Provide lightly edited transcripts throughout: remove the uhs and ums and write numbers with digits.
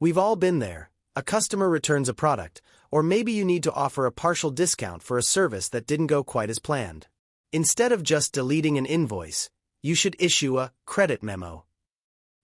We've all been there. A customer returns a product, or maybe you need to offer a partial discount for a service that didn't go quite as planned. Instead of just deleting an invoice, you should issue a credit memo.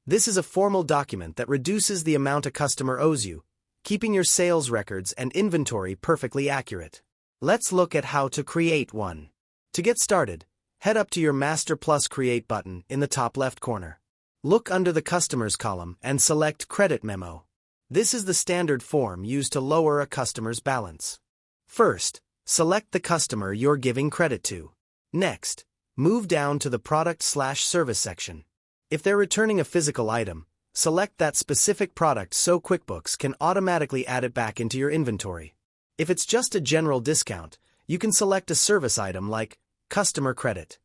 This is a formal document that reduces the amount a customer owes you, keeping your sales records and inventory perfectly accurate. Let's look at how to create one. To get started, head up to your Master Plus Create button in the top left corner. Look under the Customers column and select Credit Memo. This is the standard form used to lower a customer's balance. First, select the customer you're giving credit to. Next, move down to the Product/Service section. If they're returning a physical item, select that specific product so QuickBooks can automatically add it back into your inventory. If it's just a general discount, you can select a service item like Customer Credit.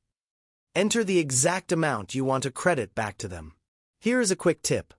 Enter the exact amount you want to credit back to them. Here is a quick tip.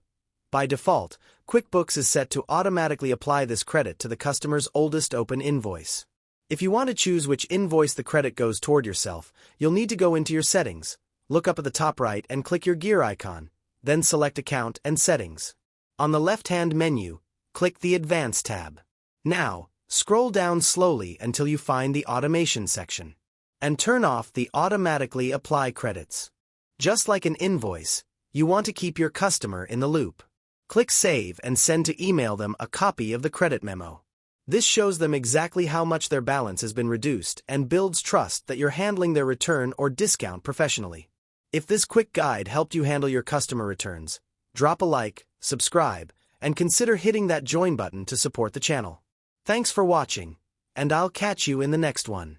By default, QuickBooks is set to automatically apply this credit to the customer's oldest open invoice. If you want to choose which invoice the credit goes toward yourself, you'll need to go into your settings, look up at the top right and click your gear icon, then select Account and Settings. On the left-hand menu, click the Advanced tab. Now, scroll down slowly until you find the Automation section, and turn off the Automatically Apply Credits. Just like an invoice, you want to keep your customer in the loop. Click Save and send to email them a copy of the credit memo. This shows them exactly how much their balance has been reduced and builds trust that you're handling their return or discount professionally. If this quick guide helped you handle your customer returns, drop a like, subscribe, and consider hitting that join button to support the channel. Thanks for watching, and I'll catch you in the next one.